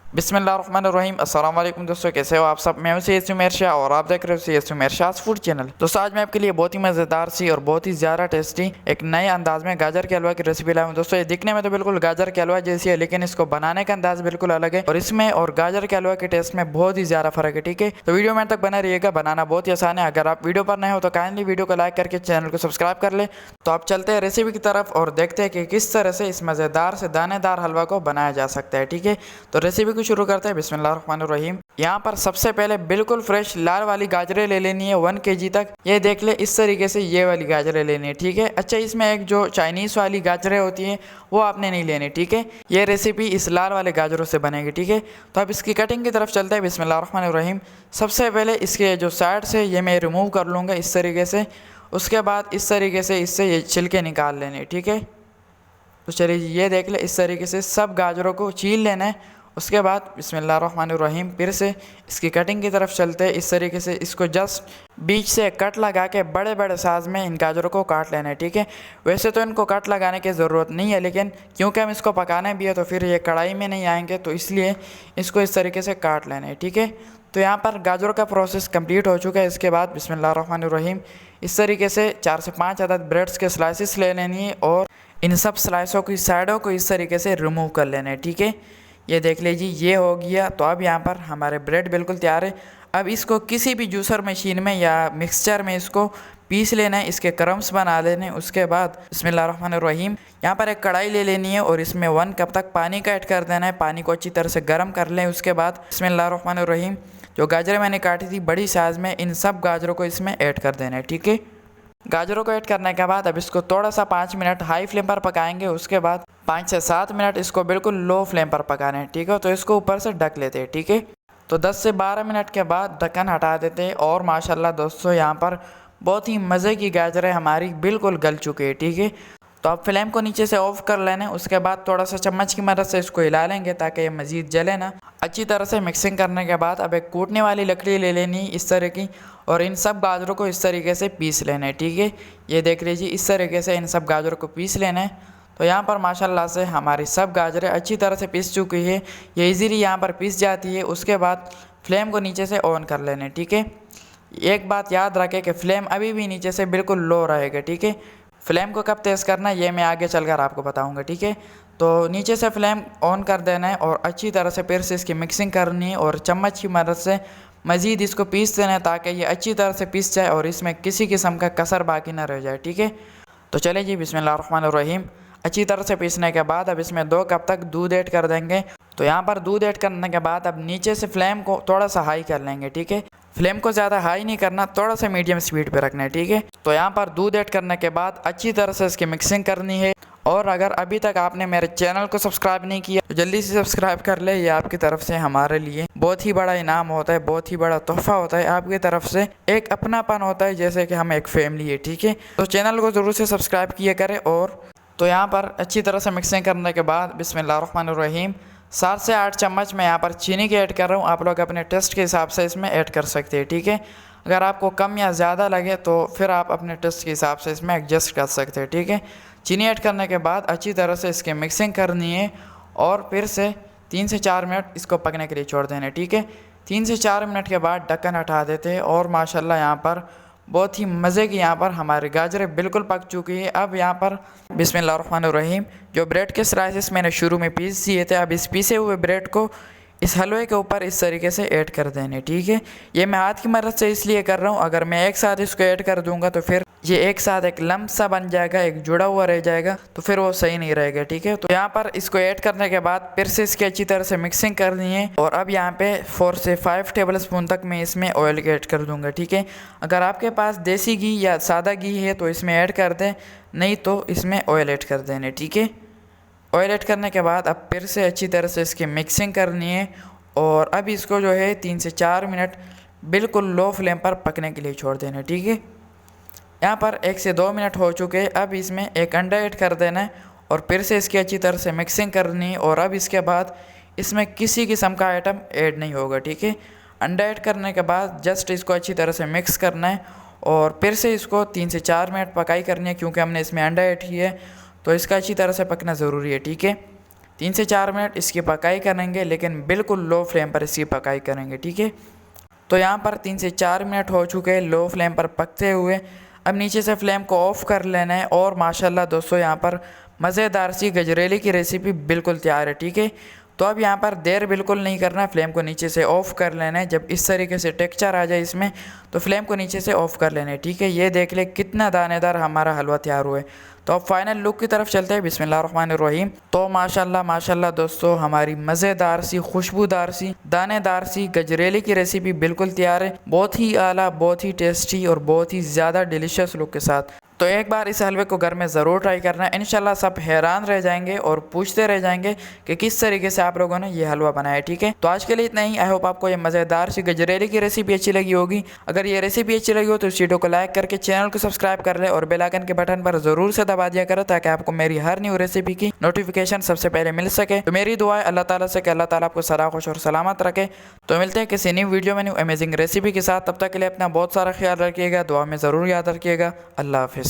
बिस्मिल्लाहिर्रहमानिर्रहीम। अस्सलाम वालेकुम दोस्तों, कैसे हो आप सब। मैं हूं सैयद उमैर शाह और आप देख रहे हो सैयद उमैर शाह फूड चैनल। दोस्तों आज मैं आपके लिए बहुत ही मज़ेदार सी और बहुत ही ज़्यादा टेस्टी एक नए अंदाज में गाजर के हलवा की रेसिपी लाया हूं। दोस्तों ये दिखने में तो बिल्कुल गाजर के हलवा जैसी है, लेकिन इसको बनाने का अंदाज बिल्कुल अलग है और इसमें और गाजर के हलवा के टेस्ट में बहुत ही ज़्यादा फर्क है। ठीक है, तो वीडियो में तक बना रहिएगा। बनाना बहुत ही आसान है। अगर आप वीडियो पर नए हो तो काइंडली वीडियो को लाइक करके चैनल को सब्सक्राइब कर ले। तो आप चलते हैं रेसिपी की तरफ और देखते हैं कि किस तरह से इस मज़ेदार से दानेदार हलवा को बनाया जा सकता है। ठीक है, तो रेसिपी को शुरू करते हैं। बिस्मिल्लाहिर्रहमानिर्रहीम। यहाँ पर सबसे पहले बिल्कुल फ्रेश लाल वाली गाजरें ले लेनी है 1 kg तक। ये देख ले, इस तरीके से ये वाली गाजरें लेनी है। ठीक है, अच्छा इसमें एक जो चाइनीज़ वाली गाजरें होती हैं वो आपने नहीं लेनी। ठीक है, ये रेसिपी इस लाल वाले गाजरों से बनेगी। ठीक है, तो अब इसकी कटिंग की तरफ चलते हैं। बिस्मिल्लाहिर्रहमानिर्रहीम। सबसे पहले इसके जो साइड से ये मैं रिमूव कर लूँगा इस तरीके से। उसके बाद इस तरीके से इससे ये छिलके निकाल लेने। ठीक है, तो चलिए ये देख ले, इस तरीके से सब गाजरों को छील लेना है। उसके बाद बिस्मिल्लाहिर्रहमानिर्रहीम फिर से इसकी कटिंग की तरफ चलते हैं। इस तरीके से इसको जस्ट बीच से कट लगा के बड़े बड़े साइज़ में इन गाजरों को काट लेना है। ठीक है, वैसे तो इनको कट लगाने की ज़रूरत नहीं है, लेकिन क्योंकि हम इसको पकाना भी है तो फिर ये कढ़ाई में नहीं आएंगे, तो इसलिए इसको इस तरीके से काट लेना है। ठीक है, तो यहाँ पर गाजरों का प्रोसेस कंप्लीट हो चुका है। इसके बाद बिस्मिल्लाहिर्रहमानिर्रहीम इस तरीके से 4 से 5 अदद ब्रेड्स के स्लाइसिस ले लेनी है और इन सब स्लाइसों की साइडों को इस तरीके से रिमूव कर लेना है। ठीक है, ये देख लीजिए ये हो गया। तो अब यहाँ पर हमारे ब्रेड बिल्कुल तैयार है। अब इसको किसी भी जूसर मशीन में या मिक्सचर में इसको पीस लेना है, इसके क्रम्स बना लेने। उसके बाद बिस्मिल्लाहिर्रहमानिर्रहीम यहाँ पर एक कढ़ाई ले लेनी है और इसमें 1 कप तक पानी का ऐड कर देना है। पानी को अच्छी तरह से गर्म कर लें। उसके बाद बिस्मिल्लाहिर्रहमानिर्रहीम जो गाजरें मैंने काटी थी बड़ी साइज़ में, इन सब गाजरों को इसमें ऐड कर देना है। ठीक है, गाजरों को ऐड करने के बाद अब इसको थोड़ा सा 5 मिनट हाई फ्लेम पर पकाएंगे। उसके बाद 5 से 7 मिनट इसको बिल्कुल लो फ्लेम पर पकाना है। ठीक है, तो इसको ऊपर से ढक लेते हैं। ठीक है, तो 10 से 12 मिनट के बाद ढक्कन हटा देते हैं और माशाल्लाह दोस्तों यहाँ पर बहुत ही मज़े की गाजरें हमारी बिल्कुल गल चुकी है। ठीक है, तो अब फ्लेम को नीचे से ऑफ कर लेना है। उसके बाद थोड़ा सा चम्मच की मदद से इसको हिला लेंगे ताकि ये मज़ीद जले ना। अच्छी तरह से मिक्सिंग करने के बाद अब एक कूटने वाली लकड़ी ले लेनी इस तरह की और इन सब गाजरों को इस तरीके से पीस लेना है। ठीक है, ये देख लीजिए इस तरीके से इन सब गाजरों को पीस लेना है। तो यहाँ पर माशाल्लाह से हमारी सब गाजरें अच्छी तरह से पीस चुकी है। ये इजीली यहाँ पर पीस जाती है। उसके बाद फ्लेम को नीचे से ऑन कर लेना है। ठीक है, एक बात याद रखें कि फ्लेम अभी भी नीचे से बिल्कुल लो रहेगा। ठीक है, फ्लेम को कब तेज़ करना है ये मैं आगे चलकर आपको बताऊंगा। ठीक है, तो नीचे से फ्लेम ऑन कर देना है और अच्छी तरह से फिर से इसकी मिक्सिंग करनी है और चम्मच की मदद से मज़ीद इसको पीस देना है ताकि ये अच्छी तरह से पीस जाए और इसमें किसी किस्म का कसर बाकी ना रह जाए। ठीक है, तो चलिए जी बिस्मिल्लाहिर्रहमानिर्रहीम अच्छी तरह से पीसने के बाद अब इसमें 2 कप तक दूध ऐड कर देंगे। तो यहाँ पर दूध ऐड करने के बाद अब नीचे से फ्लेम को थोड़ा सा हाई कर लेंगे। ठीक है, फ्लेम को ज़्यादा हाई नहीं करना, थोड़ा सा मीडियम स्पीड पे रखना है। ठीक है, तो यहाँ पर दूध ऐड करने के बाद अच्छी तरह से इसकी मिक्सिंग करनी है। और अगर अभी तक आपने मेरे चैनल को सब्सक्राइब नहीं किया तो जल्दी से सब्सक्राइब कर ले। ये आपकी तरफ से हमारे लिए बहुत ही बड़ा इनाम होता है, बहुत ही बड़ा तोहफा होता है। आपकी तरफ से एक अपनापन होता है, जैसे कि हम एक फैमिली है। ठीक है, तो चैनल को ज़रूर से सब्सक्राइब किया करें। और तो यहाँ पर अच्छी तरह से मिक्सिंग करने के बाद बिस्मिल्लाहिर्रहमानिर्रहीम 7 से 8 चम्मच मैं यहाँ पर चीनी की ऐड कर रहा हूँ। आप लोग अपने टेस्ट के हिसाब से इसमें ऐड कर सकते हैं। ठीक है, अगर आपको कम या ज़्यादा लगे तो फिर आप अपने टेस्ट के हिसाब से इसमें एडजस्ट कर सकते हैं। ठीक है, चीनी ऐड करने के बाद अच्छी तरह से इसकी मिक्सिंग करनी है और फिर से 3 से 4 मिनट इसको पकने के लिए छोड़ देना है। ठीक है, 3 से 4 मिनट के बाद ढक्कन हटा देते हैं और माशाल्लाह यहाँ पर बहुत ही मज़े की यहाँ पर हमारी गाजरें बिल्कुल पक चुकी है। अब यहाँ पर बिस्मिल्लाहिर्रहमानिर्रहीम जो ब्रेड के स्लाइसेस मैंने शुरू में पीस दिए थे, अब इस पीसे हुए ब्रेड को इस हलवे के ऊपर इस तरीके से ऐड कर देने। ठीक है, ये मैं हाथ की मदद से इसलिए कर रहा हूँ, अगर मैं एक साथ इसको ऐड कर दूंगा तो फिर ये एक साथ एक लम्प सा बन जाएगा, एक जुड़ा हुआ रह जाएगा, तो फिर वो सही नहीं रहेगा। ठीक है, तो यहाँ पर इसको ऐड करने के बाद फिर से इसकी अच्छी तरह से मिक्सिंग करनी है और अब यहाँ पे 4 से 5 टेबल स्पून तक मैं इसमें ऑयल ऐड कर दूंगा। ठीक है, अगर आपके पास देसी घी या सादा घी है तो इसमें ऐड कर दें, नहीं तो इसमें ऑयल ऐड कर देने। ठीक है, ऑयल ऐड करने के बाद अब फिर से अच्छी तरह से इसकी मिक्सिंग करनी है और अब इसको जो है 3 से 4 मिनट बिल्कुल लो फ्लेम पर पकने के लिए छोड़ देना। ठीक है, यहाँ पर 1 से 2 मिनट हो चुके हैं। अब इसमें एक अंडा ऐड कर देना है और फिर से इसकी अच्छी तरह से मिक्सिंग करनी है और अब इसके बाद इसमें किसी किस्म का आइटम ऐड नहीं होगा। ठीक है, अंडा ऐड करने के बाद जस्ट इसको अच्छी तरह से मिक्स करना है और फिर से इसको 3 से 4 मिनट पकाई करनी है, क्योंकि हमने इसमें अंडा ऐड किया है तो इसका अच्छी तरह से पकना ज़रूरी है। ठीक है, 3 से 4 मिनट इसकी पकाई करेंगे, लेकिन बिल्कुल लो फ्लेम पर इसकी पकाई करेंगे। ठीक है, तो यहाँ पर 3 से 4 मिनट हो चुके हैं लो फ्लेम पर पकते हुए। अब नीचे से फ्लेम को ऑफ कर लेना है और माशाल्लाह दोस्तों यहाँ पर मज़ेदार सी गजरेली की रेसिपी बिल्कुल तैयार है। ठीक है, तो अब यहाँ पर देर बिल्कुल नहीं करना, फ्लेम को नीचे से ऑफ़ कर लेना है। जब इस तरीके से टेक्सचर आ जाए इसमें तो फ्लेम को नीचे से ऑफ़ कर लेना है। ठीक है, ये देख ले कितना दानेदार हमारा हलवा तैयार हुआ है। तो अब फाइनल लुक की तरफ चलते हैं। बिस्मिल्लाहिर्रहमानिर्रहीम। तो माशाल्लाह माशाल्लाह दोस्तों हमारी मज़ेदार सी, खुशबूदार सी, दानेदार सी गजरेली की रेसिपी बिल्कुल तैयार है। बहुत ही आला, बहुत ही टेस्टी और बहुत ही ज़्यादा डिलीशियस लुक के साथ। तो एक बार इस हलवे को घर में ज़रूर ट्राई करना है, इंशाल्लाह सब हैरान रह जाएंगे और पूछते रह जाएंगे कि किस तरीके से आप लोगों ने ये हलवा बनाया। ठीक है, तो आज के लिए इतना ही। आई होप आपको ये मज़ेदार सी गजरेली की रेसिपी अच्छी लगी होगी। अगर ये रेसिपी अच्छी लगी हो तो इस वीडियो को लाइक करके चैनल को सब्सक्राइब कर ले और बेल आइकन के बटन पर ज़रूर से दबा दिया करो, ताकि आपको मेरी हर न्यू रेसिपी की नोटिफिकेशन सबसे पहले मिल सके। तो मेरी दुआ है अल्लाह ताला से कि अल्लाह ताला आपको सदा खुश और सलामत रखे। तो मिलते हैं किसी न्यू वीडियो में न्यू अमेजिंग रेसिपी के साथ। तब तक के लिए अपना बहुत सारा ख्याल रखिएगा, दुआ में ज़रूर याद रखिएगा। अल्लाह हाफिज़।